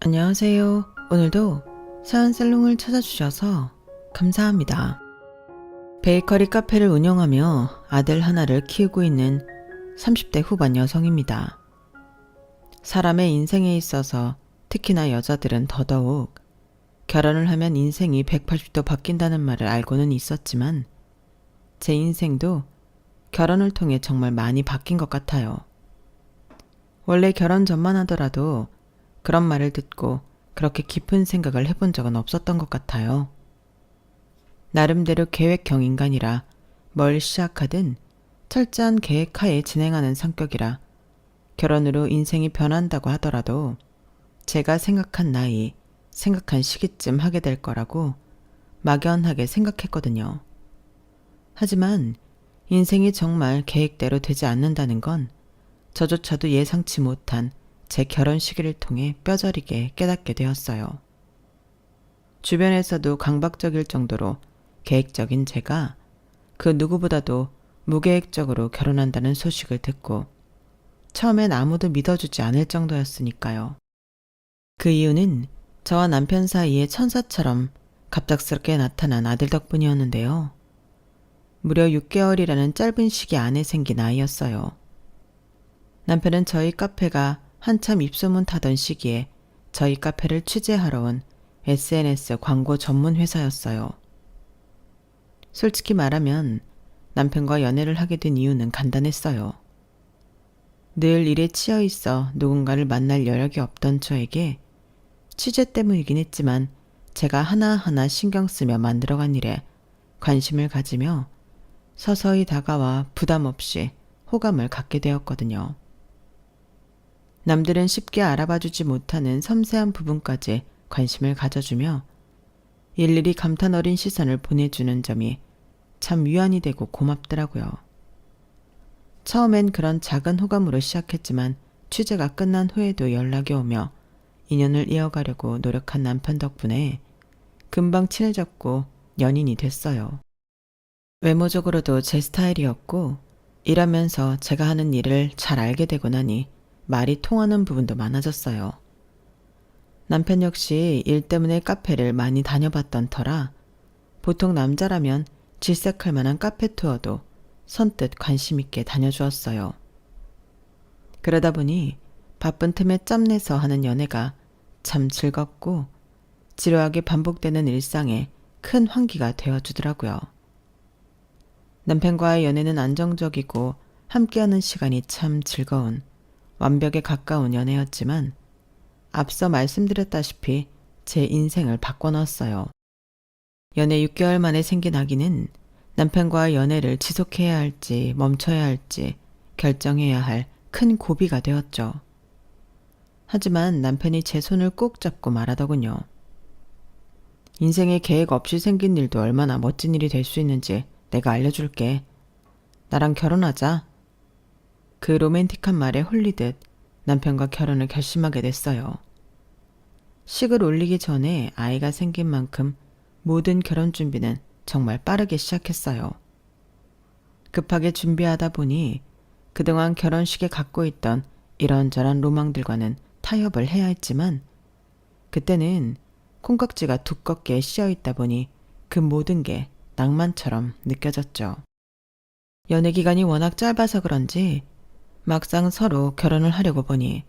안녕하세요. 오늘도 사연살롱을 찾아주셔서 감사합니다. 베이커리 카페를 운영하며 아들 하나를 키우고 있는 30대 후반 여성입니다. 사람의 인생에 있어서 특히나 여자들은 더더욱 결혼을 하면 인생이 180도 바뀐다는 말을 알고는 있었지만 제 인생도 결혼을 통해 정말 많이 바뀐 것 같아요. 원래 결혼 전만 하더라도 그런 말을 듣고 그렇게 깊은 생각을 해본 적은 없었던 것 같아요. 나름대로 계획형 인간이라 뭘 시작하든 철저한 계획하에 진행하는 성격이라 결혼으로 인생이 변한다고 하더라도 제가 생각한 나이, 생각한 시기쯤 하게 될 거라고 막연하게 생각했거든요. 하지만 인생이 정말 계획대로 되지 않는다는 건 저조차도 예상치 못한 제 결혼 시기를 통해 뼈저리게 깨닫게 되었어요. 주변에서도 강박적일 정도로 계획적인 제가 그 누구보다도 무계획적으로 결혼한다는 소식을 듣고 처음엔 아무도 믿어주지 않을 정도였으니까요. 그 이유는 저와 남편 사이에 천사처럼 갑작스럽게 나타난 아들 덕분이었는데요. 무려 6개월이라는 짧은 시기 안에 생긴 아이였어요. 남편은 저희 카페가 한참 입소문 타던 시기에 저희 카페를 취재하러 온 SNS 광고 전문 회사였어요. 솔직히 말하면 남편과 연애를 하게 된 이유는 간단했어요. 늘 일에 치여 있어 누군가를 만날 여력이 없던 저에게 취재 때문이긴 했지만 제가 하나하나 신경 쓰며 만들어간 일에 관심을 가지며 서서히 다가와 부담 없이 호감을 갖게 되었거든요. 남들은 쉽게 알아봐주지 못하는 섬세한 부분까지 관심을 가져주며 일일이 감탄 어린 시선을 보내주는 점이 참 위안이 되고 고맙더라고요. 처음엔 그런 작은 호감으로 시작했지만 취재가 끝난 후에도 연락이 오며 인연을 이어가려고 노력한 남편 덕분에 금방 친해졌고 연인이 됐어요. 외모적으로도 제 스타일이었고 일하면서 제가 하는 일을 잘 알게 되고 나니 말이 통하는 부분도 많아졌어요. 남편 역시 일 때문에 카페를 많이 다녀봤던 터라 보통 남자라면 질색할 만한 카페 투어도 선뜻 관심 있게 다녀주었어요. 그러다 보니 바쁜 틈에 짬내서 하는 연애가 참 즐겁고 지루하게 반복되는 일상에 큰 환기가 되어주더라고요. 남편과의 연애는 안정적이고 함께하는 시간이 참 즐거운 완벽에 가까운 연애였지만 앞서 말씀드렸다시피 제 인생을 바꿔놨어요. 연애 6개월 만에 생긴 아기는 남편과의 연애를 지속해야 할지 멈춰야 할지 결정해야 할 큰 고비가 되었죠. 하지만 남편이 제 손을 꼭 잡고 말하더군요. 인생에 계획 없이 생긴 일도 얼마나 멋진 일이 될 수 있는지 내가 알려줄게. 나랑 결혼하자. 그 로맨틱한 말에 홀리듯 남편과 결혼을 결심하게 됐어요. 식을 올리기 전에 아이가 생긴 만큼 모든 결혼 준비는 정말 빠르게 시작했어요. 급하게 준비하다 보니 그동안 결혼식에 갖고 있던 이런저런 로망들과는 타협을 해야 했지만 그때는 콩깍지가 두껍게 씌어 있다 보니 그 모든 게 낭만처럼 느껴졌죠. 연애 기간이 워낙 짧아서 그런지 막상 서로 결혼을 하려고 보니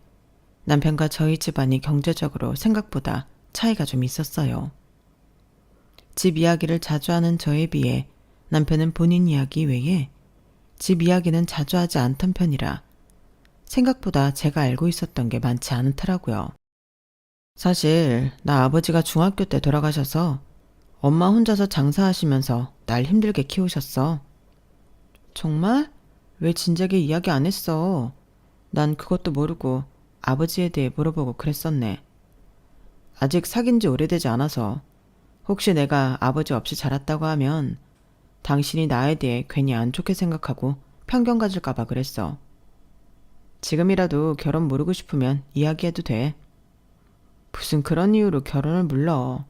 남편과 저희 집안이 경제적으로 생각보다 차이가 좀 있었어요. 집 이야기를 자주 하는 저에 비해 남편은 본인 이야기 외에 집 이야기는 자주 하지 않던 편이라 생각보다 제가 알고 있었던 게 많지 않더라고요. 사실 나 아버지가 중학교 때 돌아가셔서 엄마 혼자서 장사하시면서 날 힘들게 키우셨어. 정말? 왜 진작에 이야기 안 했어? 난 그것도 모르고 아버지에 대해 물어보고 그랬었네. 아직 사귄 지 오래되지 않아서 혹시 내가 아버지 없이 자랐다고 하면 당신이 나에 대해 괜히 안 좋게 생각하고 편견 가질까봐 그랬어. 지금이라도 결혼 모르고 싶으면 이야기해도 돼. 무슨 그런 이유로 결혼을 물러.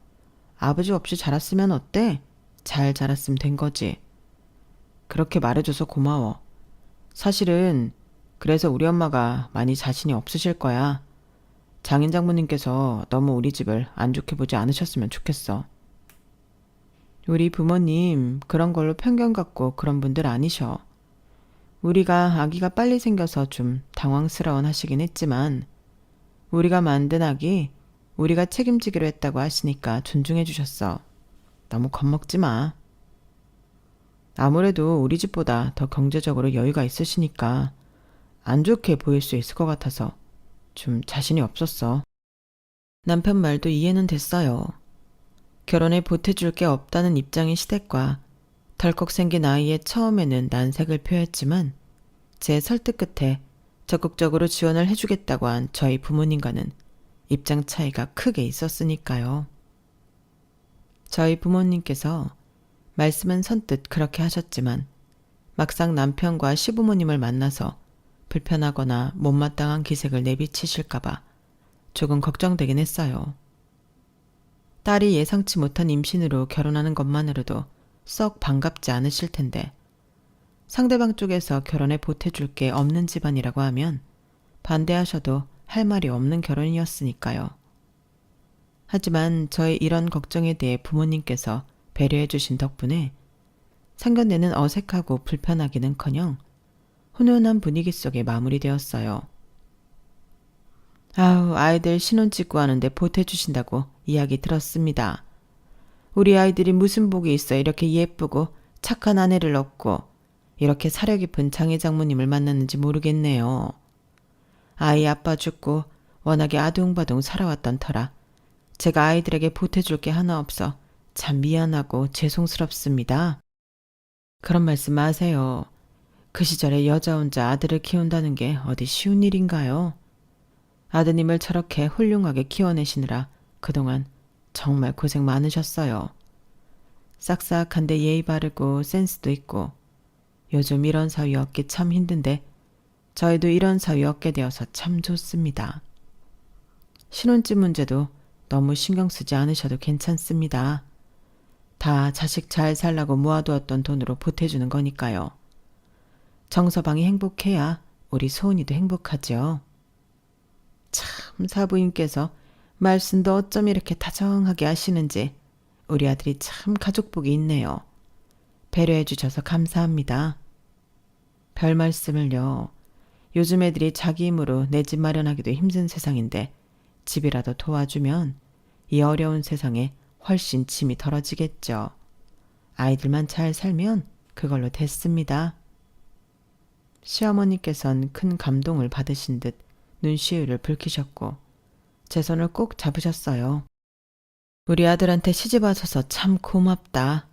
아버지 없이 자랐으면 어때? 잘 자랐으면 된 거지. 그렇게 말해줘서 고마워. 사실은 그래서 우리 엄마가 많이 자신이 없으실 거야. 장인 장모님께서 너무 우리 집을 안 좋게 보지 않으셨으면 좋겠어. 우리 부모님 그런 걸로 편견 갖고 그런 분들 아니셔. 우리가 아기가 빨리 생겨서 좀 당황스러운 하시긴 했지만 우리가 만든 아기 우리가 책임지기로 했다고 하시니까 존중해 주셨어. 너무 겁먹지 마. 아무래도 우리 집보다 더 경제적으로 여유가 있으시니까 안 좋게 보일 수 있을 것 같아서 좀 자신이 없었어. 남편 말도 이해는 됐어요. 결혼에 보태줄 게 없다는 입장인 시댁과 덜컥 생긴 아이의 처음에는 난색을 표했지만 제 설득 끝에 적극적으로 지원을 해주겠다고 한 저희 부모님과는 입장 차이가 크게 있었으니까요. 저희 부모님께서 말씀은 선뜻 그렇게 하셨지만 막상 남편과 시부모님을 만나서 불편하거나 못마땅한 기색을 내비치실까봐 조금 걱정되긴 했어요. 딸이 예상치 못한 임신으로 결혼하는 것만으로도 썩 반갑지 않으실 텐데 상대방 쪽에서 결혼에 보태줄 게 없는 집안이라고 하면 반대하셔도 할 말이 없는 결혼이었으니까요. 하지만 저의 이런 걱정에 대해 부모님께서 배려해 주신 덕분에 상견례는 어색하고 불편하기는커녕 훈훈한 분위기 속에 마무리되었어요. 아우, 아이들 신혼 찍고 하는데 보태주신다고 이야기 들었습니다. 우리 아이들이 무슨 복이 있어 이렇게 예쁘고 착한 아내를 얻고 이렇게 사려 깊은 장애 장모님을 만났는지 모르겠네요. 아이 아빠 죽고 워낙에 아둥바둥 살아왔던 터라 제가 아이들에게 보태줄 게 하나 없어 참 미안하고 죄송스럽습니다. 그런 말씀 마세요. 그 시절에 여자 혼자 아들을 키운다는 게 어디 쉬운 일인가요? 아드님을 저렇게 훌륭하게 키워내시느라 그동안 정말 고생 많으셨어요. 싹싹한데 예의 바르고 센스도 있고 요즘 이런 사위 얻기 참 힘든데 저희도 이런 사위 얻게 되어서 참 좋습니다. 신혼집 문제도 너무 신경 쓰지 않으셔도 괜찮습니다. 다 자식 잘 살라고 모아두었던 돈으로 보태주는 거니까요. 정서방이 행복해야 우리 소은이도 행복하죠. 참 사부인께서 말씀도 어쩜 이렇게 다정하게 하시는지 우리 아들이 참 가족복이 있네요. 배려해 주셔서 감사합니다. 별 말씀을요. 요즘 애들이 자기 힘으로 내 집 마련하기도 힘든 세상인데 집이라도 도와주면 이 어려운 세상에 훨씬 짐이 덜어지겠죠. 아이들만 잘 살면 그걸로 됐습니다. 시어머니께선 큰 감동을 받으신 듯 눈시울을 붉히셨고 제 손을 꼭 잡으셨어요. 우리 아들한테 시집 와서서 참 고맙다.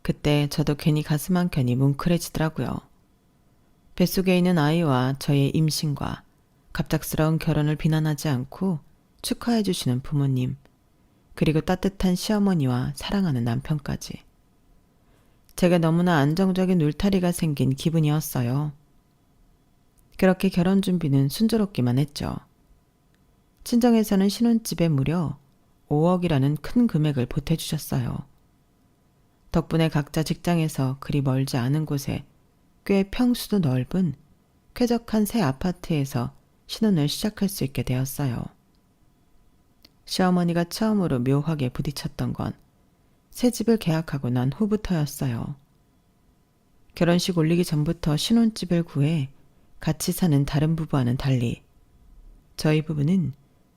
그때 저도 괜히 가슴 한켠이 뭉클해지더라고요. 뱃속에 있는 아이와 저의 임신과 갑작스러운 결혼을 비난하지 않고 축하해 주시는 부모님, 그리고 따뜻한 시어머니와 사랑하는 남편까지. 제게 너무나 안정적인 울타리가 생긴 기분이었어요. 그렇게 결혼 준비는 순조롭기만 했죠. 친정에서는 신혼집에 무려 5억이라는 큰 금액을 보태주셨어요. 덕분에 각자 직장에서 그리 멀지 않은 곳에 꽤 평수도 넓은 쾌적한 새 아파트에서 신혼을 시작할 수 있게 되었어요. 시어머니가 처음으로 묘하게 부딪혔던 건 새 집을 계약하고 난 후부터였어요. 결혼식 올리기 전부터 신혼집을 구해 같이 사는 다른 부부와는 달리 저희 부부는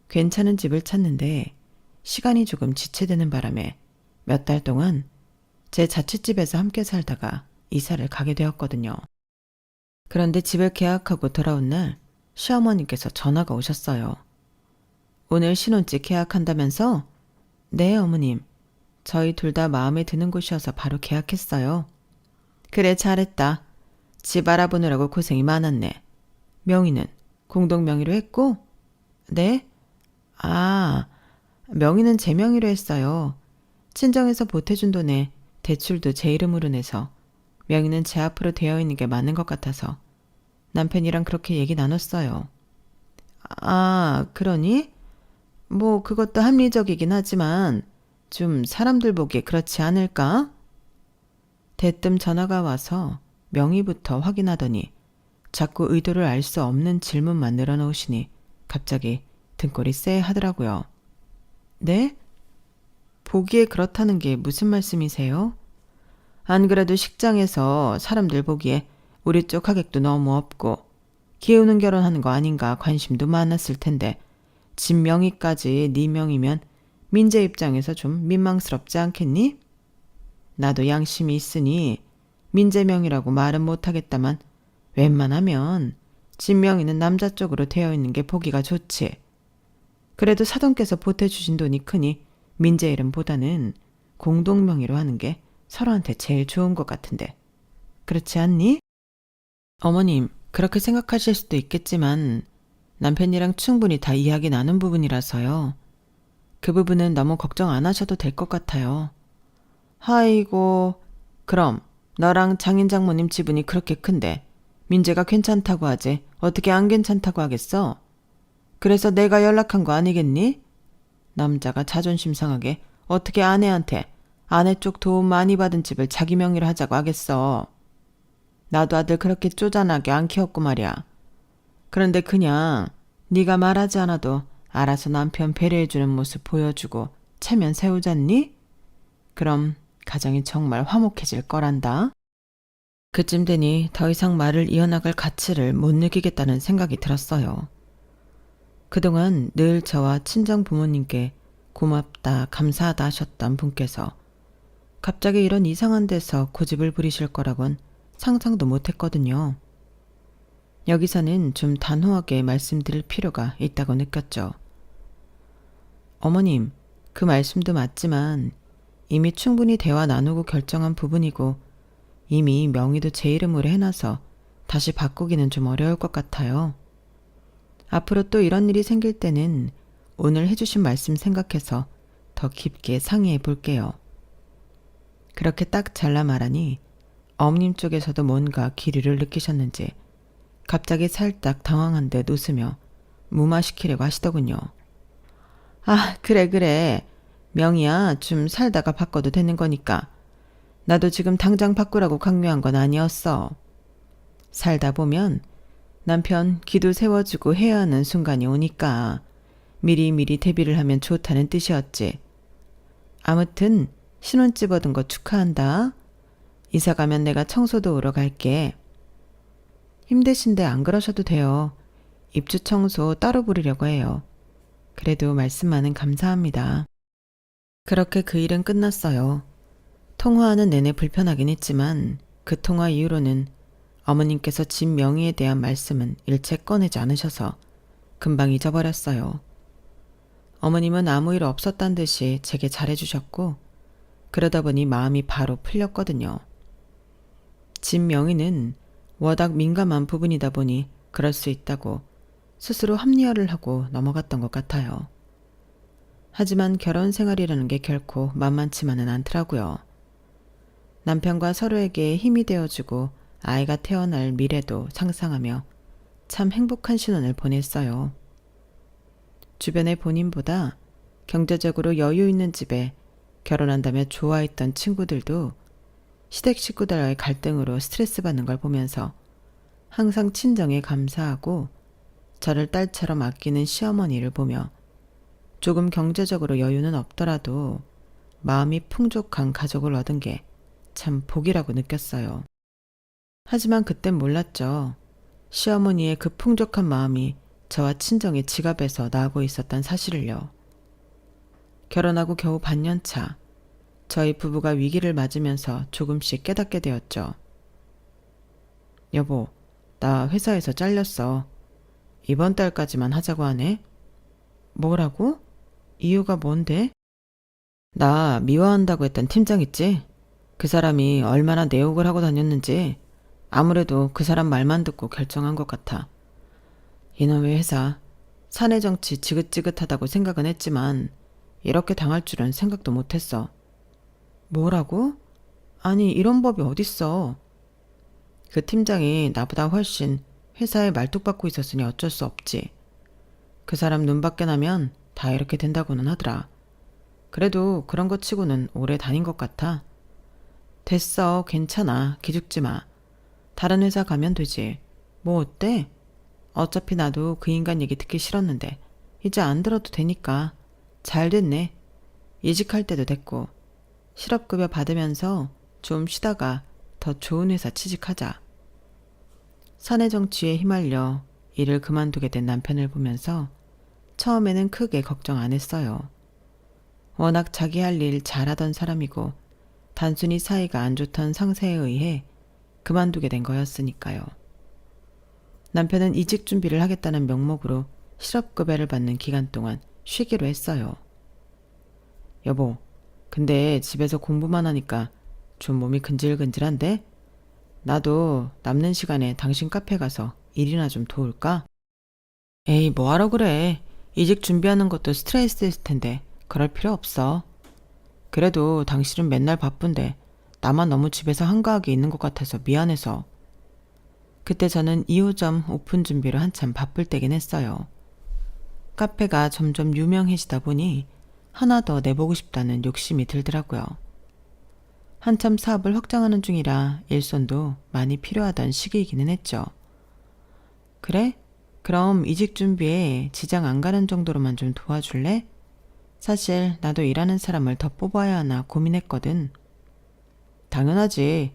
괜찮은 집을 찾는데 시간이 조금 지체되는 바람에 몇 달 동안 제 자취집에서 함께 살다가 이사를 가게 되었거든요. 그런데 집을 계약하고 돌아온 날 시어머니께서 전화가 오셨어요. 오늘 신혼집 계약한다면서? 네, 어머님. 저희 둘 다 마음에 드는 곳이어서 바로 계약했어요. 그래, 잘했다. 집 알아보느라고 고생이 많았네. 명의는 공동 명의로 했고? 네? 아, 명의는 제 명의로 했어요. 친정에서 보태준 돈에 대출도 제 이름으로 내서 명의는 제 앞으로 되어 있는 게 맞는 것 같아서 남편이랑 그렇게 얘기 나눴어요. 아, 그러니? 뭐 그것도 합리적이긴 하지만 좀 사람들 보기에 그렇지 않을까? 대뜸 전화가 와서 명의부터 확인하더니 자꾸 의도를 알 수 없는 질문만 늘어놓으시니 갑자기 등골이 쎄하더라고요. 네? 보기에 그렇다는 게 무슨 말씀이세요? 안 그래도 식장에서 사람들 보기에 우리 쪽 하객도 너무 없고 기우는 결혼하는 거 아닌가 관심도 많았을 텐데 집 명의까지 네 명이면 민재 입장에서 좀 민망스럽지 않겠니? 나도 양심이 있으니 민재 명이라고 말은 못하겠다만 웬만하면 집 명의는 남자 쪽으로 되어 있는 게 보기가 좋지. 그래도 사돈께서 보태주신 돈이 크니 민재 이름보다는 공동 명의로 하는 게 서로한테 제일 좋은 것 같은데. 그렇지 않니? 어머님, 그렇게 생각하실 수도 있겠지만 남편이랑 충분히 다 이야기 나눈 부분이라서요. 그 부분은 너무 걱정 안 하셔도 될 것 같아요. 아이고, 그럼 너랑 장인 장모님 지분이 그렇게 큰데 민재가 괜찮다고 하지 어떻게 안 괜찮다고 하겠어? 그래서 내가 연락한 거 아니겠니? 남자가 자존심 상하게 어떻게 아내한테 아내 쪽 도움 많이 받은 집을 자기 명의로 하자고 하겠어. 나도 아들 그렇게 쪼잔하게 안 키웠고 말이야. 그런데 그냥 네가 말하지 않아도 알아서 남편 배려해주는 모습 보여주고 체면 세우잖니? 그럼 가정이 정말 화목해질 거란다. 그쯤 되니 더 이상 말을 이어나갈 가치를 못 느끼겠다는 생각이 들었어요. 그동안 늘 저와 친정 부모님께 고맙다, 감사하다 하셨던 분께서 갑자기 이런 이상한 데서 고집을 부리실 거라곤 상상도 못했거든요. 여기서는 좀 단호하게 말씀드릴 필요가 있다고 느꼈죠. 어머님, 그 말씀도 맞지만 이미 충분히 대화 나누고 결정한 부분이고 이미 명의도 제 이름으로 해놔서 다시 바꾸기는 좀 어려울 것 같아요. 앞으로 또 이런 일이 생길 때는 오늘 해주신 말씀 생각해서 더 깊게 상의해 볼게요. 그렇게 딱 잘라 말하니 어머님 쪽에서도 뭔가 기류를 느끼셨는지 갑자기 살짝 당황한 듯 웃으며 무마시키려고 하시더군요. 아, 그래. 명의야, 좀 살다가 바꿔도 되는 거니까. 나도 지금 당장 바꾸라고 강요한 건 아니었어. 살다 보면 남편 기도 세워주고 해야 하는 순간이 오니까 미리미리 대비를 하면 좋다는 뜻이었지. 아무튼 신혼집 얻은 거 축하한다. 이사 가면 내가 청소도 오러 갈게. 힘드신데 안 그러셔도 돼요. 입주 청소 따로 부르려고 해요. 그래도 말씀만은 감사합니다. 그렇게 그 일은 끝났어요. 통화하는 내내 불편하긴 했지만 그 통화 이후로는 어머님께서 집 명의에 대한 말씀은 일체 꺼내지 않으셔서 금방 잊어버렸어요. 어머님은 아무 일 없었단 듯이 제게 잘해주셨고 그러다 보니 마음이 바로 풀렸거든요. 집 명의는 워낙 민감한 부분이다 보니 그럴 수 있다고 스스로 합리화를 하고 넘어갔던 것 같아요. 하지만 결혼 생활이라는 게 결코 만만치만은 않더라고요. 남편과 서로에게 힘이 되어주고 아이가 태어날 미래도 상상하며 참 행복한 신혼을 보냈어요. 주변의 본인보다 경제적으로 여유 있는 집에 결혼한다며 좋아했던 친구들도 시댁 식구들과의 갈등으로 스트레스 받는 걸 보면서 항상 친정에 감사하고 저를 딸처럼 아끼는 시어머니를 보며 조금 경제적으로 여유는 없더라도 마음이 풍족한 가족을 얻은 게 참 복이라고 느꼈어요. 하지만 그땐 몰랐죠. 시어머니의 그 풍족한 마음이 저와 친정의 지갑에서 나오고 있었던 사실을요. 결혼하고 겨우 반년 차, 저희 부부가 위기를 맞으면서 조금씩 깨닫게 되었죠. 여보, 나 회사에서 잘렸어. 이번 달까지만 하자고 하네. 뭐라고? 이유가 뭔데? 나 미워한다고 했던 팀장 있지? 그 사람이 얼마나 내 욕을 하고 다녔는지 아무래도 그 사람 말만 듣고 결정한 것 같아. 이놈의 회사, 사내 정치 지긋지긋하다고 생각은 했지만 이렇게 당할 줄은 생각도 못했어. 뭐라고? 아니, 이런 법이 어딨어. 그 팀장이 나보다 훨씬 회사에 말뚝박고 있었으니 어쩔 수 없지. 그 사람 눈 밖에 나면 다 이렇게 된다고는 하더라. 그래도 그런 것 치고는 오래 다닌 것 같아. 됐어, 괜찮아, 기죽지 마. 다른 회사 가면 되지. 뭐 어때? 어차피 나도 그 인간 얘기 듣기 싫었는데 이제 안 들어도 되니까. 잘 됐네. 이직할 때도 됐고. 실업급여 받으면서 좀 쉬다가 더 좋은 회사 취직하자. 사내 정치에 휘말려 일을 그만두게 된 남편을 보면서 처음에는 크게 걱정 안 했어요. 워낙 자기 할 일 잘하던 사람이고 단순히 사이가 안 좋던 상사에 의해 그만두게 된 거였으니까요. 남편은 이직 준비를 하겠다는 명목으로 실업급여를 받는 기간 동안 쉬기로 했어요. 여보, 근데 집에서 공부만 하니까 좀 몸이 근질근질한데? 나도 남는 시간에 당신 카페 가서 일이나 좀 도울까? 에이, 뭐하러 그래. 이직 준비하는 것도 스트레스일 텐데 그럴 필요 없어. 그래도 당신은 맨날 바쁜데 나만 너무 집에서 한가하게 있는 것 같아서 미안해서. 그때 저는 2호점 오픈 준비로 한참 바쁠 때긴 했어요. 카페가 점점 유명해지다 보니 하나 더 내보고 싶다는 욕심이 들더라고요. 한참 사업을 확장하는 중이라 일손도 많이 필요하던 시기이기는 했죠. 그래? 그럼 이직 준비에 지장 안 가는 정도로만 좀 도와줄래? 사실 나도 일하는 사람을 더 뽑아야 하나 고민했거든. 당연하지.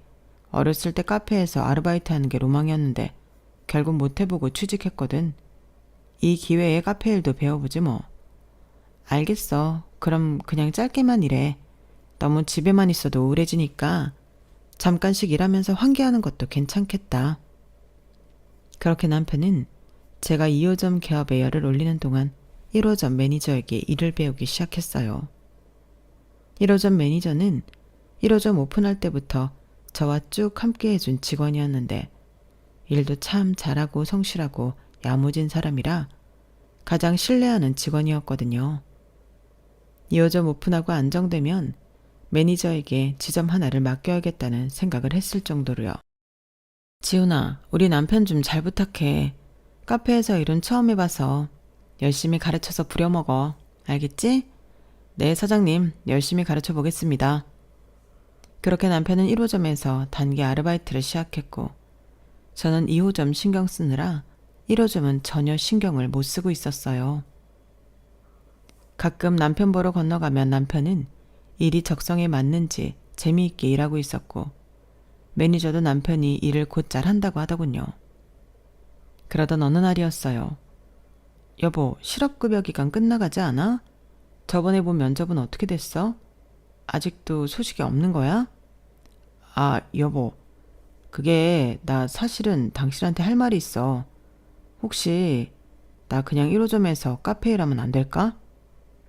어렸을 때 카페에서 아르바이트 하는 게 로망이었는데 결국 못 해보고 취직했거든. 이 기회에 카페 일도 배워보지 뭐. 알겠어. 그럼 그냥 짧게만 일해. 너무 집에만 있어도 우울해지니까 잠깐씩 일하면서 환기하는 것도 괜찮겠다. 그렇게 남편은 제가 2호점 개업에 열을 올리는 동안 1호점 매니저에게 일을 배우기 시작했어요. 1호점 매니저는 1호점 오픈할 때부터 저와 쭉 함께 해준 직원이었는데 일도 참 잘하고 성실하고 야무진 사람이라 가장 신뢰하는 직원이었거든요. 2호점 오픈하고 안정되면 매니저에게 지점 하나를 맡겨야겠다는 생각을 했을 정도로요. 지훈아, 우리 남편 좀 잘 부탁해. 카페에서 일은 처음 해봐서 열심히 가르쳐서 부려먹어. 알겠지? 네, 사장님. 열심히 가르쳐 보겠습니다. 그렇게 남편은 1호점에서 단기 아르바이트를 시작했고 저는 2호점 신경 쓰느라 1호점은 전혀 신경을 못 쓰고 있었어요. 가끔 남편 보러 건너가면 남편은 일이 적성에 맞는지 재미있게 일하고 있었고 매니저도 남편이 일을 곧잘 한다고 하더군요. 그러던 어느 날이었어요. 여보, 실업급여 기간 끝나가지 않아? 저번에 본 면접은 어떻게 됐어? 아직도 소식이 없는 거야? 아, 여보. 그게 나 사실은 당신한테 할 말이 있어. 혹시 나 그냥 1호점에서 카페 일하면 안 될까?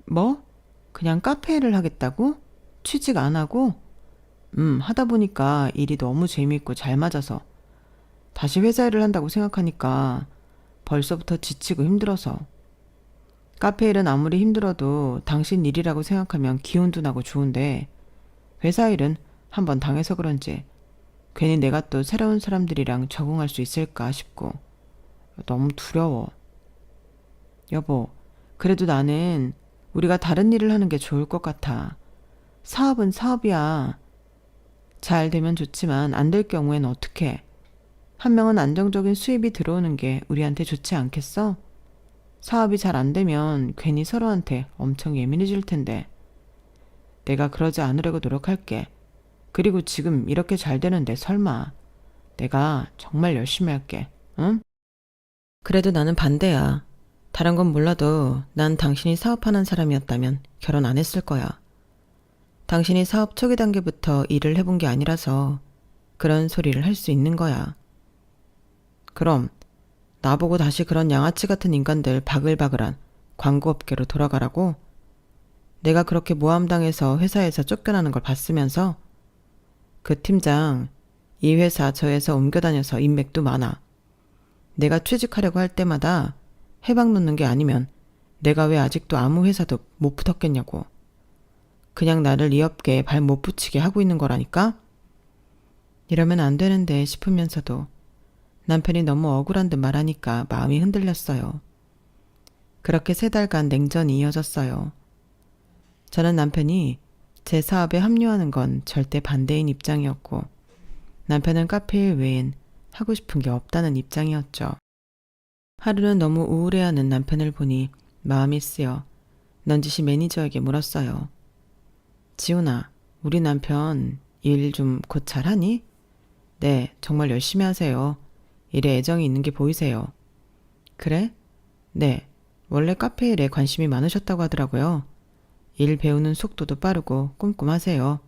뭐? 그냥 카페 일을 하겠다고? 취직 안 하고? 하다 보니까 일이 너무 재미있고 잘 맞아서 다시 회사 일을 한다고 생각하니까 벌써부터 지치고 힘들어서. 카페 일은 아무리 힘들어도 당신 일이라고 생각하면 기운도 나고 좋은데 회사 일은 한번 당해서 그런지 괜히 내가 또 새로운 사람들이랑 적응할 수 있을까 싶고 너무 두려워. 여보, 그래도 나는 우리가 다른 일을 하는 게 좋을 것 같아. 사업은 사업이야. 잘 되면 좋지만 안 될 경우엔 어떡해? 한 명은 안정적인 수입이 들어오는 게 우리한테 좋지 않겠어? 사업이 잘 안 되면 괜히 서로한테 엄청 예민해질 텐데. 내가 그러지 않으려고 노력할게. 그리고 지금 이렇게 잘 되는데 설마. 내가 정말 열심히 할게. 응? 그래도 나는 반대야. 다른 건 몰라도 난 당신이 사업하는 사람이었다면 결혼 안 했을 거야. 당신이 사업 초기 단계부터 일을 해본 게 아니라서 그런 소리를 할 수 있는 거야. 그럼 나보고 다시 그런 양아치 같은 인간들 바글바글한 광고업계로 돌아가라고? 내가 그렇게 모함당해서 회사에서 쫓겨나는 걸 봤으면서? 그 팀장, 이 회사 저 회사 옮겨 다녀서 인맥도 많아. 내가 취직하려고 할 때마다 해방 놓는 게 아니면 내가 왜 아직도 아무 회사도 못 붙었겠냐고. 그냥 나를 이 업계에 발 못 붙이게 하고 있는 거라니까? 이러면 안 되는데 싶으면서도 남편이 너무 억울한 듯 말하니까 마음이 흔들렸어요. 그렇게 3달간 냉전이 이어졌어요. 저는 남편이 제 사업에 합류하는 건 절대 반대인 입장이었고 남편은 카페 일 외엔 하고 싶은 게 없다는 입장이었죠. 하루는 너무 우울해하는 남편을 보니 마음이 쓰여 넌지시 매니저에게 물었어요. 지훈아, 우리 남편 일 좀 곧 잘하니? 네, 정말 열심히 하세요. 일에 애정이 있는 게 보이세요. 그래? 네, 원래 카페 일에 관심이 많으셨다고 하더라고요. 일 배우는 속도도 빠르고 꼼꼼하세요.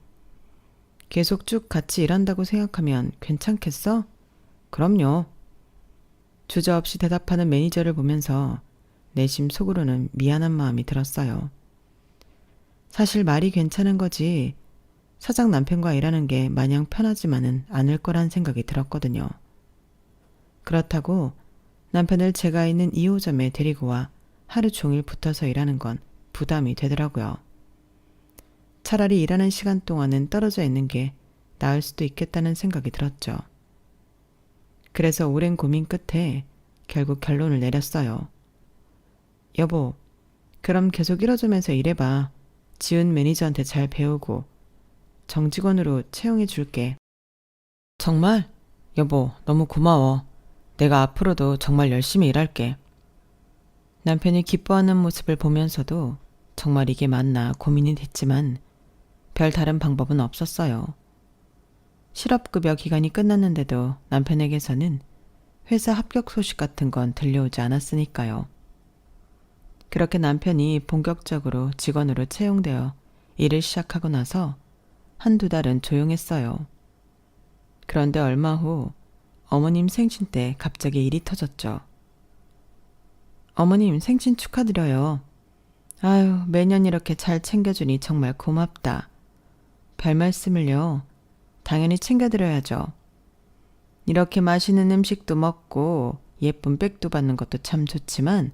계속 쭉 같이 일한다고 생각하면 괜찮겠어? 그럼요. 주저없이 대답하는 매니저를 보면서 내심 속으로는 미안한 마음이 들었어요. 사실 말이 괜찮은 거지 사장 남편과 일하는 게 마냥 편하지만은 않을 거란 생각이 들었거든요. 그렇다고 남편을 제가 있는 2호점에 데리고 와 하루 종일 붙어서 일하는 건 부담이 되더라고요. 차라리 일하는 시간 동안은 떨어져 있는 게 나을 수도 있겠다는 생각이 들었죠. 그래서 오랜 고민 끝에 결국 결론을 내렸어요. 여보, 그럼 계속 1호점에서 일해봐. 지훈 매니저한테 잘 배우고 정직원으로 채용해 줄게. 정말? 여보, 너무 고마워. 내가 앞으로도 정말 열심히 일할게. 남편이 기뻐하는 모습을 보면서도 정말 이게 맞나 고민이 됐지만 별 다른 방법은 없었어요. 실업급여 기간이 끝났는데도 남편에게서는 회사 합격 소식 같은 건 들려오지 않았으니까요. 그렇게 남편이 본격적으로 직원으로 채용되어 일을 시작하고 나서 한두 달은 조용했어요. 그런데 얼마 후 어머님 생신 때 갑자기 일이 터졌죠. 어머님 생신 축하드려요. 아유, 매년 이렇게 잘 챙겨주니 정말 고맙다. 별 말씀을요. 당연히 챙겨드려야죠. 이렇게 맛있는 음식도 먹고 예쁜 백도 받는 것도 참 좋지만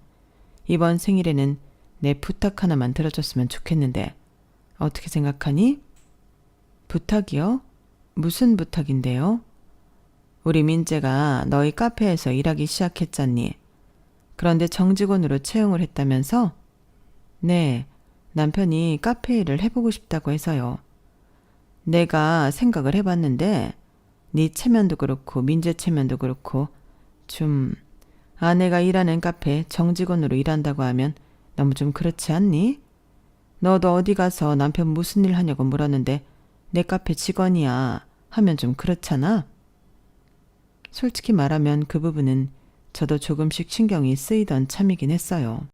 이번 생일에는 내 부탁 하나만 들어줬으면 좋겠는데 어떻게 생각하니? 부탁이요? 무슨 부탁인데요? 우리 민재가 너희 카페에서 일하기 시작했잖니. 그런데 정직원으로 채용을 했다면서? 네, 남편이 카페 일을 해보고 싶다고 해서요. 내가 생각을 해봤는데 네 체면도 그렇고 민재 체면도 그렇고 좀 아내가 일하는 카페 정직원으로 일한다고 하면 너무 좀 그렇지 않니? 너도 어디 가서 남편 무슨 일 하냐고 물었는데 내 카페 직원이야 하면 좀 그렇잖아? 솔직히 말하면 그 부분은 저도 조금씩 신경이 쓰이던 참이긴 했어요.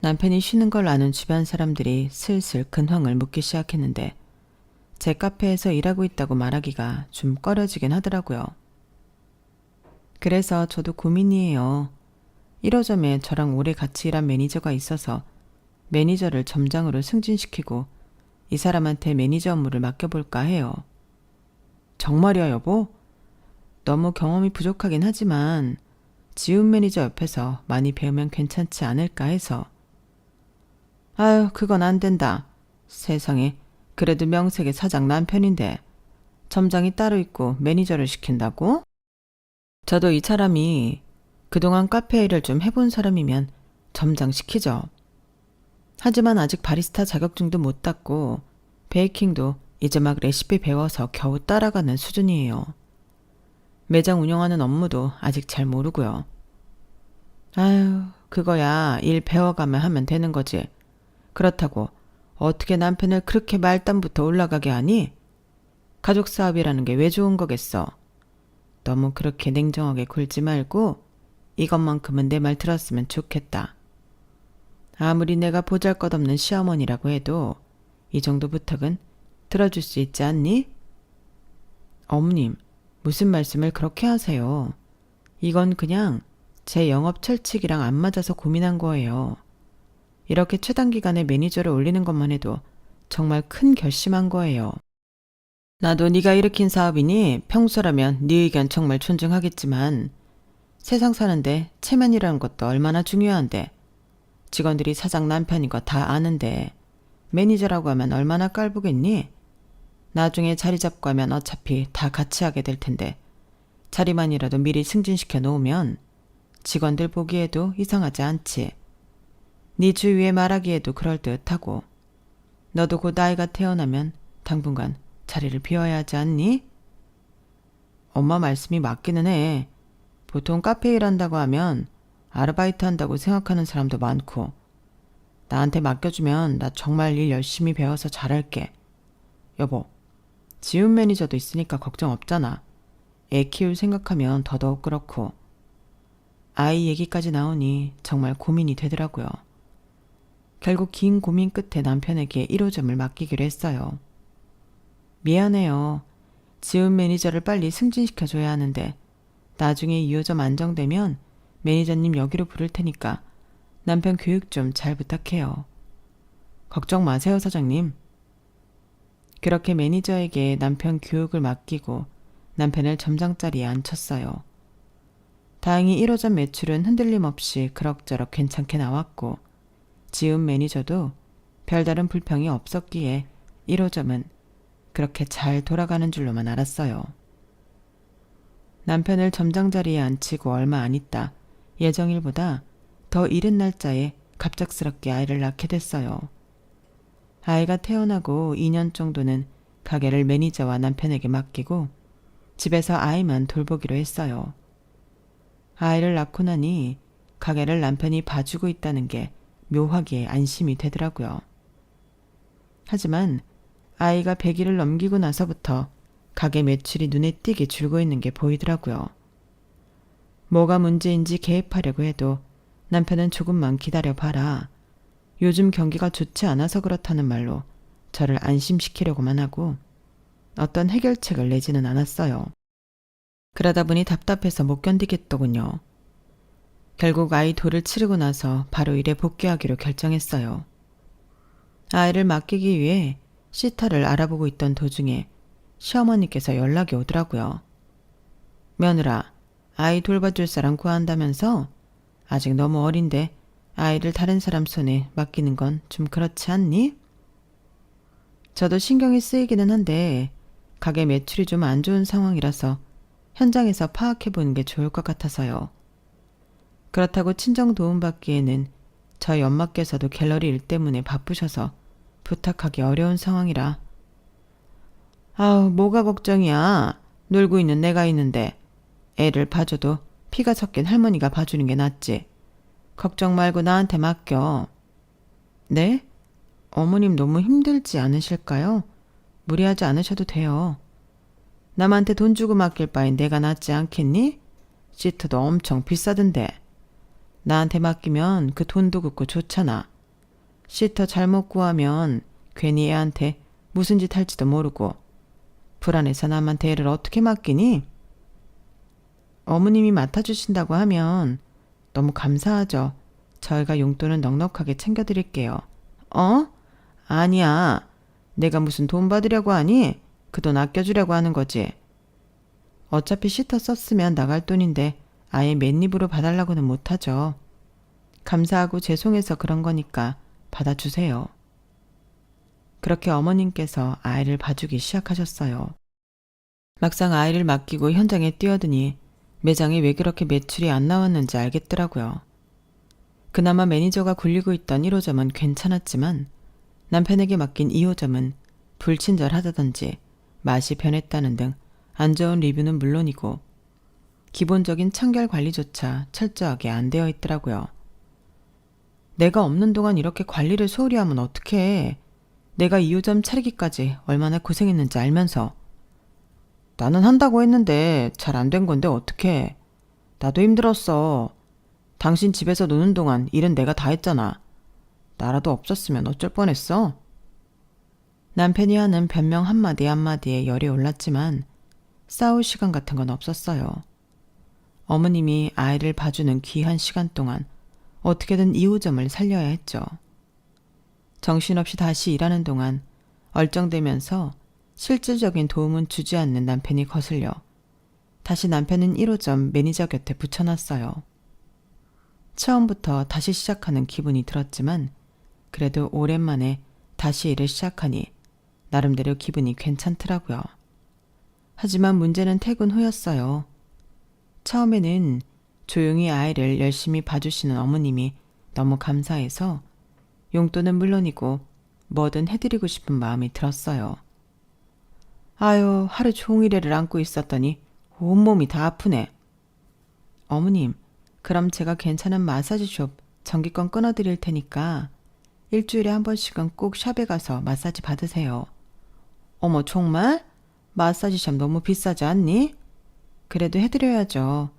남편이 쉬는 걸 아는 주변 사람들이 슬슬 근황을 묻기 시작했는데 제 카페에서 일하고 있다고 말하기가 좀 꺼려지긴 하더라고요. 그래서 저도 고민이에요. 1호점에 저랑 오래 같이 일한 매니저가 있어서 매니저를 점장으로 승진시키고 이 사람한테 매니저 업무를 맡겨볼까 해요. 정말이야, 여보? 너무 경험이 부족하긴 하지만 지훈 매니저 옆에서 많이 배우면 괜찮지 않을까 해서. 아유, 그건 안 된다. 세상에, 그래도 명색의 사장 남편인데 점장이 따로 있고 매니저를 시킨다고? 저도 이 사람이 그동안 카페 일을 좀 해본 사람이면 점장 시키죠. 하지만 아직 바리스타 자격증도 못 땄고 베이킹도 이제 막 레시피 배워서 겨우 따라가는 수준이에요. 매장 운영하는 업무도 아직 잘 모르고요. 아유, 그거야 일 배워가면 하면 되는 거지. 그렇다고 어떻게 남편을 그렇게 말단부터 올라가게 하니? 가족 사업이라는 게 왜 좋은 거겠어? 너무 그렇게 냉정하게 굴지 말고 이것만큼은 내 말 들었으면 좋겠다. 아무리 내가 보잘것없는 시어머니라고 해도 이 정도 부탁은 들어줄 수 있지 않니? 어머님, 무슨 말씀을 그렇게 하세요? 이건 그냥 제 영업 철칙이랑 안 맞아서 고민한 거예요. 이렇게 최단기간에 매니저를 올리는 것만 해도 정말 큰 결심한 거예요. 나도 네가 일으킨 사업이니 평소라면 네 의견 정말 존중하겠지만 세상 사는데 체면이라는 것도 얼마나 중요한데 직원들이 사장 남편인 거 다 아는데 매니저라고 하면 얼마나 깔보겠니? 나중에 자리 잡고 하면 어차피 다 같이 하게 될 텐데 자리만이라도 미리 승진시켜 놓으면 직원들 보기에도 이상하지 않지. 네 주위에 말하기에도 그럴듯하고 너도 곧 아이가 태어나면 당분간 자리를 비워야 하지 않니? 엄마 말씀이 맞기는 해. 보통 카페 일한다고 하면 아르바이트 한다고 생각하는 사람도 많고 나한테 맡겨주면 나 정말 일 열심히 배워서 잘할게. 여보, 지훈 매니저도 있으니까 걱정 없잖아. 애 키울 생각하면 더더욱 그렇고. 아이 얘기까지 나오니 정말 고민이 되더라고요. 결국 긴 고민 끝에 남편에게 1호점을 맡기기로 했어요. 미안해요. 지훈 매니저를 빨리 승진시켜줘야 하는데 나중에 2호점 안정되면 매니저님 여기로 부를 테니까 남편 교육 좀 잘 부탁해요. 걱정 마세요, 사장님. 그렇게 매니저에게 남편 교육을 맡기고 남편을 점장자리에 앉혔어요. 다행히 1호점 매출은 흔들림 없이 그럭저럭 괜찮게 나왔고 지훈 매니저도 별다른 불평이 없었기에 1호점은 그렇게 잘 돌아가는 줄로만 알았어요. 남편을 점장 자리에 앉히고 얼마 안 있다 예정일보다 더 이른 날짜에 갑작스럽게 아이를 낳게 됐어요. 아이가 태어나고 2년 정도는 가게를 매니저와 남편에게 맡기고 집에서 아이만 돌보기로 했어요. 아이를 낳고 나니 가게를 남편이 봐주고 있다는 게 묘하게 안심이 되더라고요. 하지만 아이가 100일을 넘기고 나서부터 가게 매출이 눈에 띄게 줄고 있는 게 보이더라고요. 뭐가 문제인지 개입하려고 해도 남편은 조금만 기다려봐라. 요즘 경기가 좋지 않아서 그렇다는 말로 저를 안심시키려고만 하고 어떤 해결책을 내지는 않았어요. 그러다 보니 답답해서 못 견디겠더군요. 결국 아이 돌을 치르고 나서 바로 일에 복귀하기로 결정했어요. 아이를 맡기기 위해 시터를 알아보고 있던 도중에 시어머니께서 연락이 오더라고요. 며느라, 아이 돌봐줄 사람 구한다면서? 아직 너무 어린데 아이를 다른 사람 손에 맡기는 건 좀 그렇지 않니? 저도 신경이 쓰이기는 한데 가게 매출이 좀 안 좋은 상황이라서 현장에서 파악해보는 게 좋을 것 같아서요. 그렇다고 친정 도움받기에는 저희 엄마께서도 갤러리 일 때문에 바쁘셔서 부탁하기 어려운 상황이라. 아우, 뭐가 걱정이야. 놀고 있는 내가 있는데 애를 봐줘도 피가 섞인 할머니가 봐주는 게 낫지. 걱정 말고 나한테 맡겨. 네? 어머님 너무 힘들지 않으실까요? 무리하지 않으셔도 돼요. 남한테 돈 주고 맡길 바엔 내가 낫지 않겠니? 시트도 엄청 비싸던데. 나한테 맡기면 그 돈도 긋고 좋잖아. 시터 잘못 구하면 괜히 애한테 무슨 짓 할지도 모르고 불안해서 남한테 애를 어떻게 맡기니? 어머님이 맡아주신다고 하면 너무 감사하죠. 저희가 용돈은 넉넉하게 챙겨드릴게요. 어? 아니야. 내가 무슨 돈 받으려고 하니? 그 돈 아껴주려고 하는 거지. 어차피 시터 썼으면 나갈 돈인데 아예 맨입으로 봐달라고는 못하죠. 감사하고 죄송해서 그런 거니까 받아주세요. 그렇게 어머님께서 아이를 봐주기 시작하셨어요. 막상 아이를 맡기고 현장에 뛰어드니 매장에 왜 그렇게 매출이 안 나왔는지 알겠더라고요. 그나마 매니저가 굴리고 있던 1호점은 괜찮았지만 남편에게 맡긴 2호점은 불친절하다든지 맛이 변했다는 등 안 좋은 리뷰는 물론이고 기본적인 청결 관리조차 철저하게 안 되어 있더라고요. 내가 없는 동안 이렇게 관리를 소홀히 하면 어떡해. 내가 2호점 차리기까지 얼마나 고생했는지 알면서. 나는 한다고 했는데 잘 안 된 건데 어떡해. 나도 힘들었어. 당신 집에서 노는 동안 일은 내가 다 했잖아. 나라도 없었으면 어쩔 뻔했어. 남편이 하는 변명 한마디 한마디에 열이 올랐지만 싸울 시간 같은 건 없었어요. 어머님이 아이를 봐주는 귀한 시간 동안 어떻게든 2호점을 살려야 했죠. 정신없이 다시 일하는 동안 얼쩡대면서 실질적인 도움은 주지 않는 남편이 거슬려 다시 남편은 1호점 매니저 곁에 붙여놨어요. 처음부터 다시 시작하는 기분이 들었지만 그래도 오랜만에 다시 일을 시작하니 나름대로 기분이 괜찮더라고요. 하지만 문제는 퇴근 후였어요. 처음에는 조용히 아이를 열심히 봐주시는 어머님이 너무 감사해서 용돈은 물론이고 뭐든 해드리고 싶은 마음이 들었어요. 아유, 하루 종일 애를 안고 있었더니 온몸이 다 아프네. 어머님, 그럼 제가 괜찮은 마사지숍 전기권 끊어드릴 테니까 일주일에 한 번씩은 꼭 샵에 가서 마사지 받으세요. 어머, 정말? 마사지샵 너무 비싸지 않니? 그래도 해드려야죠.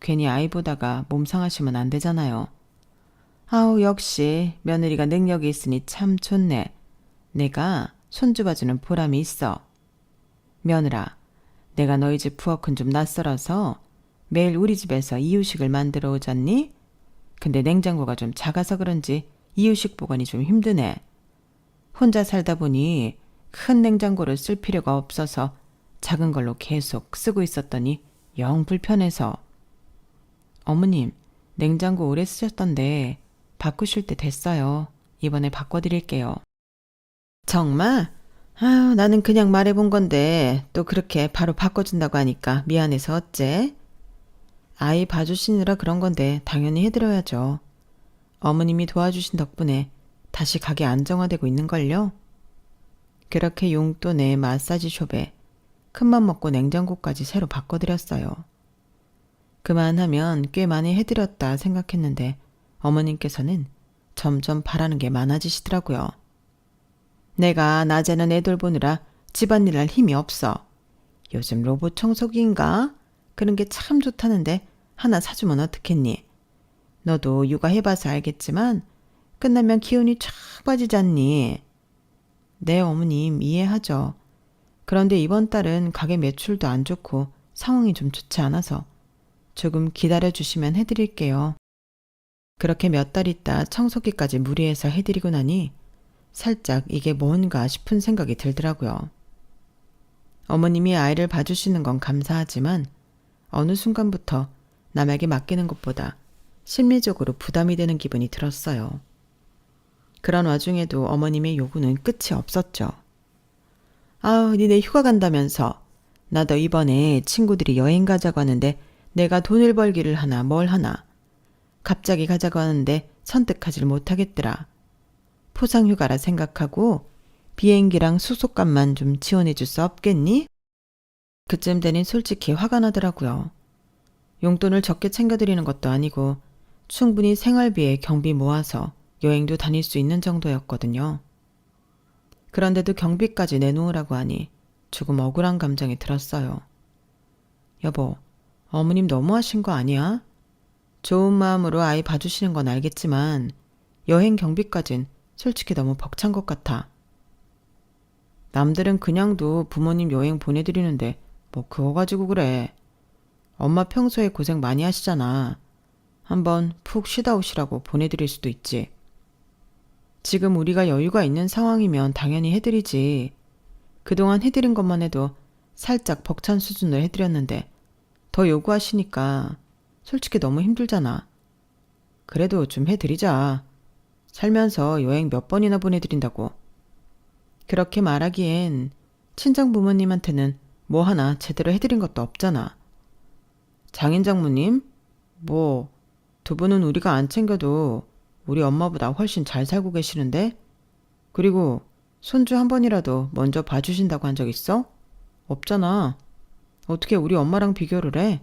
괜히 아이 보다가 몸 상하시면 안 되잖아요. 아우, 역시 며느리가 능력이 있으니 참 좋네. 내가 손주 봐주는 보람이 있어. 며느라, 내가 너희 집 부엌은 좀 낯설어서 매일 우리 집에서 이유식을 만들어 오잖니? 근데 냉장고가 좀 작아서 그런지 이유식 보관이 좀 힘드네. 혼자 살다 보니 큰 냉장고를 쓸 필요가 없어서 작은 걸로 계속 쓰고 있었더니 영 불편해서. 어머님, 냉장고 오래 쓰셨던데 바꾸실 때 됐어요. 이번에 바꿔드릴게요. 정말? 아유, 나는 그냥 말해본 건데 또 그렇게 바로 바꿔준다고 하니까 미안해서 어째? 아이 봐주시느라 그런 건데 당연히 해드려야죠. 어머님이 도와주신 덕분에 다시 가게 안정화되고 있는걸요? 그렇게 용돈에 마사지숍에 큰맘 먹고 냉장고까지 새로 바꿔드렸어요. 그만하면 꽤 많이 해드렸다 생각했는데 어머님께서는 점점 바라는 게 많아지시더라고요. 내가 낮에는 애들 보느라 집안일 할 힘이 없어. 요즘 로봇 청소기인가? 그런 게 참 좋다는데 하나 사주면 어떻겠니? 너도 육아해봐서 알겠지만 끝나면 기운이 쫙 빠지잖니. 네, 어머님 이해하죠. 그런데 이번 달은 가게 매출도 안 좋고 상황이 좀 좋지 않아서 조금 기다려주시면 해드릴게요. 그렇게 몇 달 있다 청소기까지 무리해서 해드리고 나니 살짝 이게 뭔가 싶은 생각이 들더라고요. 어머님이 아이를 봐주시는 건 감사하지만 어느 순간부터 남에게 맡기는 것보다 심리적으로 부담이 되는 기분이 들었어요. 그런 와중에도 어머님의 요구는 끝이 없었죠. 아우, 니네 휴가 간다면서. 나도 이번에 친구들이 여행 가자고 하는데 내가 돈을 벌기를 하나 뭘 하나. 갑자기 가자고 하는데 선택하질 못하겠더라. 포상휴가라 생각하고 비행기랑 수속값만 좀 지원해 줄 수 없겠니? 그쯤 되니 솔직히 화가 나더라고요. 용돈을 적게 챙겨드리는 것도 아니고 충분히 생활비에 경비 모아서 여행도 다닐 수 있는 정도였거든요. 그런데도 경비까지 내놓으라고 하니 조금 억울한 감정이 들었어요. 여보, 어머님 너무하신 거 아니야? 좋은 마음으로 아이 봐주시는 건 알겠지만 여행 경비까진 솔직히 너무 벅찬 것 같아. 남들은 그냥도 부모님 여행 보내드리는데 뭐 그거 가지고 그래. 엄마 평소에 고생 많이 하시잖아. 한번 푹 쉬다 오시라고 보내드릴 수도 있지. 지금 우리가 여유가 있는 상황이면 당연히 해드리지. 그동안 해드린 것만 해도 살짝 벅찬 수준을 해드렸는데 더 요구하시니까 솔직히 너무 힘들잖아. 그래도 좀 해드리자. 살면서 여행 몇 번이나 보내드린다고. 그렇게 말하기엔 친정 부모님한테는 뭐 하나 제대로 해드린 것도 없잖아. 장인 장모님? 뭐 두 분은 우리가 안 챙겨도 우리 엄마보다 훨씬 잘 살고 계시는데? 그리고 손주 한 번이라도 먼저 봐주신다고 한 적 있어? 없잖아. 어떻게 우리 엄마랑 비교를 해?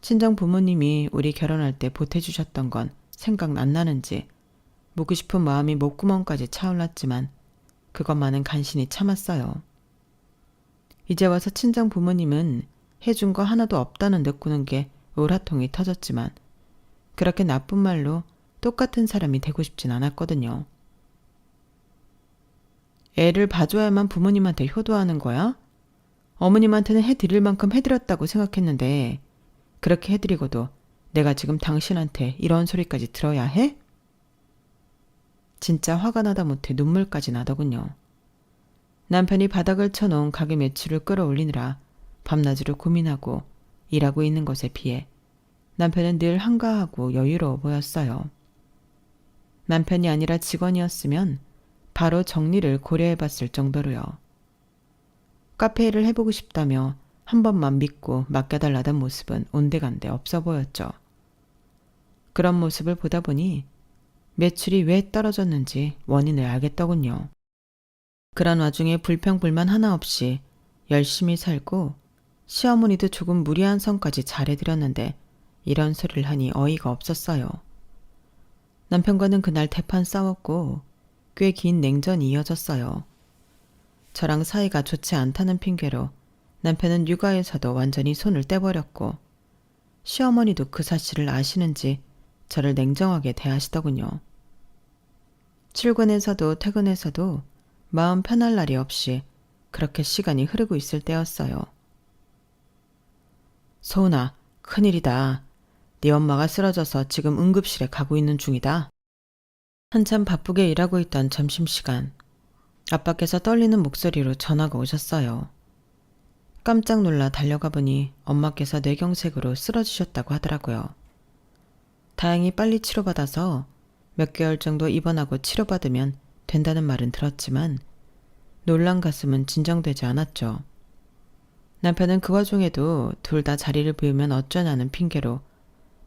친정 부모님이 우리 결혼할 때 보태주셨던 건 생각 안 나는지 묻고 싶은 마음이 목구멍까지 차올랐지만 그것만은 간신히 참았어요. 이제 와서 친정 부모님은 해준 거 하나도 없다는 듯 구는 게 울화통이 터졌지만 그렇게 나쁜 말로 똑같은 사람이 되고 싶진 않았거든요. 애를 봐줘야만 부모님한테 효도하는 거야? 어머님한테는 해드릴 만큼 해드렸다고 생각했는데 그렇게 해드리고도 내가 지금 당신한테 이런 소리까지 들어야 해? 진짜 화가 나다 못해 눈물까지 나더군요. 남편이 바닥을 쳐놓은 가게 매출을 끌어올리느라 밤낮으로 고민하고 일하고 있는 것에 비해 남편은 늘 한가하고 여유로워 보였어요. 남편이 아니라 직원이었으면 바로 정리를 고려해봤을 정도로요. 카페 일을 해보고 싶다며 한 번만 믿고 맡겨달라던 모습은 온데간데 없어 보였죠. 그런 모습을 보다 보니 매출이 왜 떨어졌는지 원인을 알겠더군요. 그런 와중에 불평불만 하나 없이 열심히 살고 시어머니도 조금 무리한 선까지 잘해드렸는데 이런 소리를 하니 어이가 없었어요. 남편과는 그날 대판 싸웠고 꽤 긴 냉전이 이어졌어요. 저랑 사이가 좋지 않다는 핑계로 남편은 육아에서도 완전히 손을 떼버렸고 시어머니도 그 사실을 아시는지 저를 냉정하게 대하시더군요. 출근해서도 퇴근해서도 마음 편할 날이 없이 그렇게 시간이 흐르고 있을 때였어요. 소은아, 큰일이다. 네 엄마가 쓰러져서 지금 응급실에 가고 있는 중이다. 한참 바쁘게 일하고 있던 점심시간, 아빠께서 떨리는 목소리로 전화가 오셨어요. 깜짝 놀라 달려가 보니 엄마께서 뇌경색으로 쓰러지셨다고 하더라고요. 다행히 빨리 치료받아서 몇 개월 정도 입원하고 치료받으면 된다는 말은 들었지만 놀란 가슴은 진정되지 않았죠. 남편은 그 와중에도 둘 다 자리를 비우면 어쩌냐는 핑계로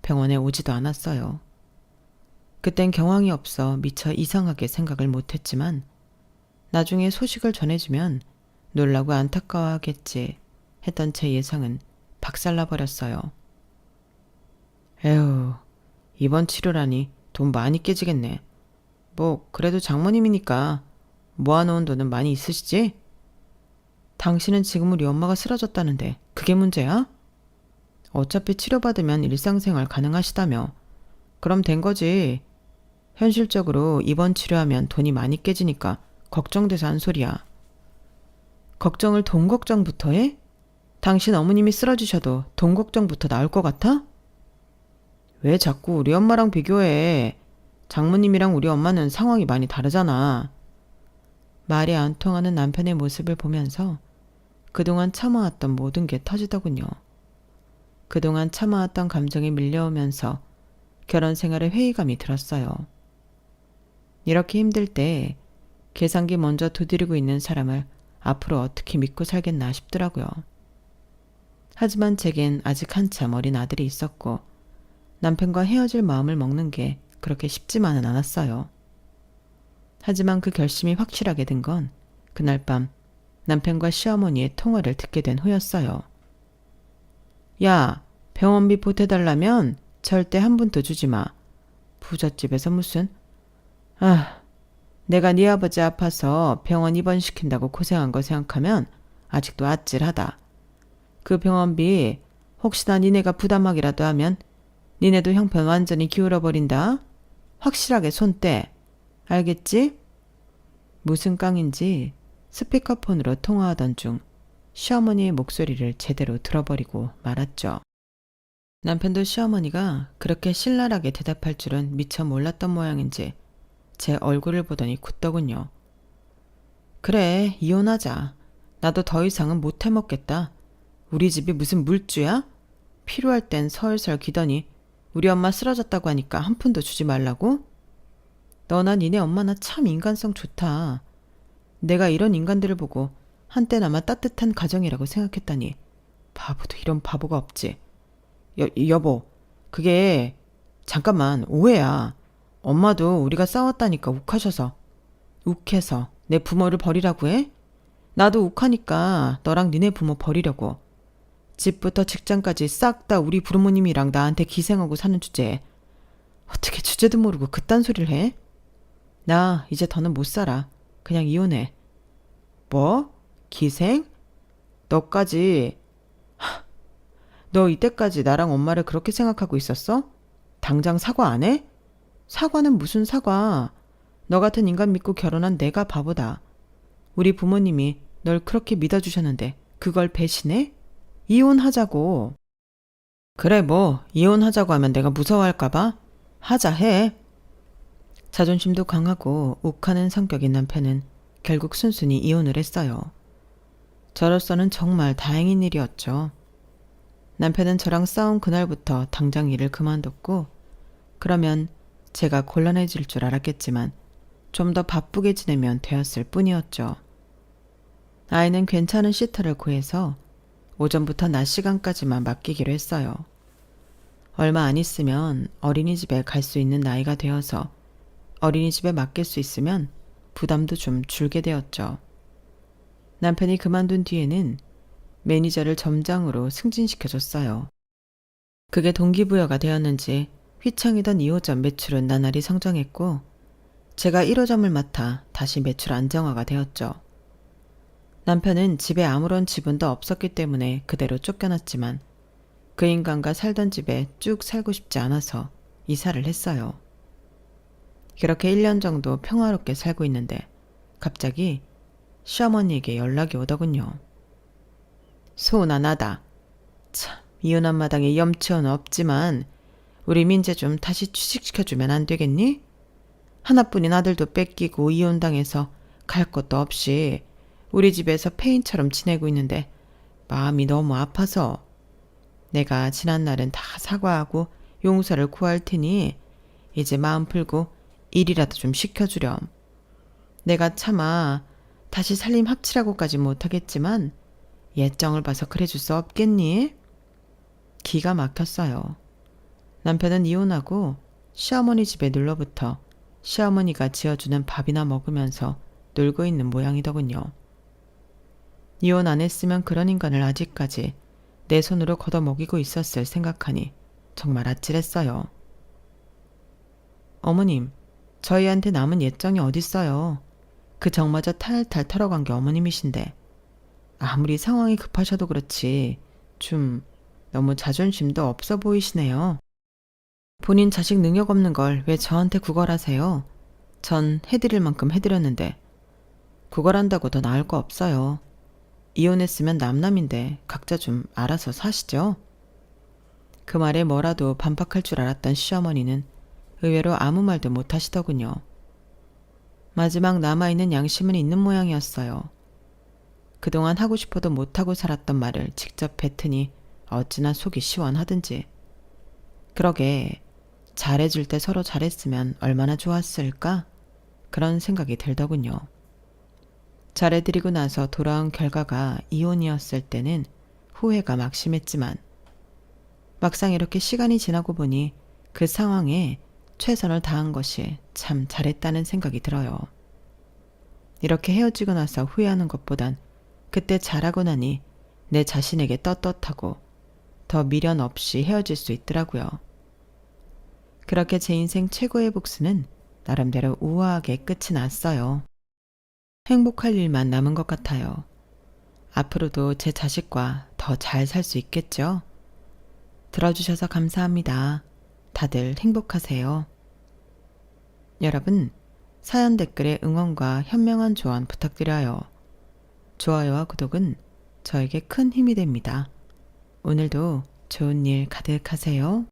병원에 오지도 않았어요. 그땐 경황이 없어 미처 이상하게 생각을 못했지만 나중에 소식을 전해주면 놀라고 안타까워하겠지 했던 제 예상은 박살나버렸어요. 에휴, 입원 치료라니 돈 많이 깨지겠네. 뭐 그래도 장모님이니까 모아놓은 돈은 많이 있으시지? 당신은 지금 우리 엄마가 쓰러졌다는데 그게 문제야? 어차피 치료받으면 일상생활 가능하시다며. 그럼 된 거지. 현실적으로 입원 치료하면 돈이 많이 깨지니까 걱정돼서 한 소리야. 걱정을 돈 걱정부터 해? 당신 어머님이 쓰러지셔도 돈 걱정부터 나올 것 같아? 왜 자꾸 우리 엄마랑 비교해? 장모님이랑 우리 엄마는 상황이 많이 다르잖아. 말이 안 통하는 남편의 모습을 보면서 그동안 참아왔던 모든 게 터지더군요. 그동안 참아왔던 감정이 밀려오면서 결혼 생활에 회의감이 들었어요. 이렇게 힘들 때 계산기 먼저 두드리고 있는 사람을 앞으로 어떻게 믿고 살겠나 싶더라고요. 하지만 제겐 아직 한참 어린 아들이 있었고 남편과 헤어질 마음을 먹는 게 그렇게 쉽지만은 않았어요. 하지만 그 결심이 확실하게 된 건 그날 밤 남편과 시어머니의 통화를 듣게 된 후였어요. 야, 병원비 보태달라면 절대 한 푼도 주지 마. 부잣집에서 무슨... 내가 네 아버지 아파서 병원 입원시킨다고 고생한 거 생각하면 아직도 아찔하다. 그 병원비 혹시나 니네가 부담하기라도 하면 니네도 형편 완전히 기울어버린다. 확실하게 손 떼. 알겠지? 무슨 깡인지 스피커폰으로 통화하던 중 시어머니의 목소리를 제대로 들어버리고 말았죠. 남편도 시어머니가 그렇게 신랄하게 대답할 줄은 미처 몰랐던 모양인지 제 얼굴을 보더니 굳더군요. 그래, 이혼하자. 나도 더 이상은 못 해먹겠다. 우리 집이 무슨 물주야? 필요할 땐 설설 기더니 우리 엄마 쓰러졌다고 하니까 한 푼도 주지 말라고? 너나 니네 엄마나 참 인간성 좋다. 내가 이런 인간들을 보고 한때나마 따뜻한 가정이라고 생각했다니 바보도 이런 바보가 없지. 여보, 그게 잠깐만 오해야. 엄마도 우리가 싸웠다니까 욱해서 내 부모를 버리라고 해? 나도 욱하니까 너랑 니네 부모 버리려고. 집부터 직장까지 싹 다 우리 부모님이랑 나한테 기생하고 사는 주제에 어떻게 주제도 모르고 그딴 소리를 해? 나 이제 더는 못 살아. 그냥 이혼해. 뭐? 기생? 너까지... 너 이때까지 나랑 엄마를 그렇게 생각하고 있었어? 당장 사과 안 해? 사과는 무슨 사과. 너 같은 인간 믿고 결혼한 내가 바보다. 우리 부모님이 널 그렇게 믿어주셨는데 그걸 배신해? 이혼하자고. 그래 뭐 이혼하자고 하면 내가 무서워할까봐? 하자 해. 자존심도 강하고 욱하는 성격인 남편은 결국 순순히 이혼을 했어요. 저로서는 정말 다행인 일이었죠. 남편은 저랑 싸운 그날부터 당장 일을 그만뒀고 그러면 제가 곤란해질 줄 알았겠지만 좀 더 바쁘게 지내면 되었을 뿐이었죠. 아이는 괜찮은 시터를 구해서 오전부터 낮 시간까지만 맡기기로 했어요. 얼마 안 있으면 어린이집에 갈 수 있는 나이가 되어서 어린이집에 맡길 수 있으면 부담도 좀 줄게 되었죠. 남편이 그만둔 뒤에는 매니저를 점장으로 승진시켜줬어요. 그게 동기부여가 되었는지 휘청이던 2호점 매출은 나날이 성장했고 제가 1호점을 맡아 다시 매출 안정화가 되었죠. 남편은 집에 아무런 지분도 없었기 때문에 그대로 쫓겨났지만 그 인간과 살던 집에 쭉 살고 싶지 않아서 이사를 했어요. 그렇게 1년 정도 평화롭게 살고 있는데 갑자기 시어머니에게 연락이 오더군요. 소은아 나다. 참 이혼한 마당에 염치는 없지만 우리 민재 좀 다시 취직시켜주면 안 되겠니? 하나뿐인 아들도 뺏기고 이혼당해서 갈 곳도 없이 우리 집에서 폐인처럼 지내고 있는데 마음이 너무 아파서 내가 지난날은 다 사과하고 용서를 구할 테니 이제 마음 풀고 일이라도 좀 시켜주렴. 내가 차마 다시 살림 합치라고까지 못하겠지만 예정을 봐서 그래줄 수 없겠니? 기가 막혔어요. 남편은 이혼하고 시어머니 집에 눌러붙어 시어머니가 지어주는 밥이나 먹으면서 놀고 있는 모양이더군요. 이혼 안 했으면 그런 인간을 아직까지 내 손으로 걷어먹이고 있었을 생각하니 정말 아찔했어요. 어머님, 저희한테 남은 예정이 어딨어요. 그 정마저 탈탈 털어간 게 어머님이신데 아무리 상황이 급하셔도 그렇지 좀 너무 자존심도 없어 보이시네요. 본인 자식 능력 없는 걸 왜 저한테 구걸하세요? 전 해드릴 만큼 해드렸는데 구걸한다고 더 나을 거 없어요. 이혼했으면 남남인데 각자 좀 알아서 사시죠. 그 말에 뭐라도 반박할 줄 알았던 시어머니는 의외로 아무 말도 못 하시더군요. 마지막 남아있는 양심은 있는 모양이었어요. 그동안 하고 싶어도 못하고 살았던 말을 직접 뱉으니 어찌나 속이 시원하든지. 그러게 잘해줄 때 서로 잘했으면 얼마나 좋았을까? 그런 생각이 들더군요. 잘해드리고 나서 돌아온 결과가 이혼이었을 때는 후회가 막심했지만 막상 이렇게 시간이 지나고 보니 그 상황에 최선을 다한 것이 참 잘했다는 생각이 들어요. 이렇게 헤어지고 나서 후회하는 것보단 그때 잘하고 나니 내 자신에게 떳떳하고 더 미련 없이 헤어질 수 있더라고요. 그렇게 제 인생 최고의 복수는 나름대로 우아하게 끝이 났어요. 행복할 일만 남은 것 같아요. 앞으로도 제 자식과 더 잘 살 수 있겠죠? 들어주셔서 감사합니다. 다들 행복하세요. 여러분, 사연 댓글에 응원과 현명한 조언 부탁드려요. 좋아요와 구독은 저에게 큰 힘이 됩니다. 오늘도 좋은 일 가득하세요.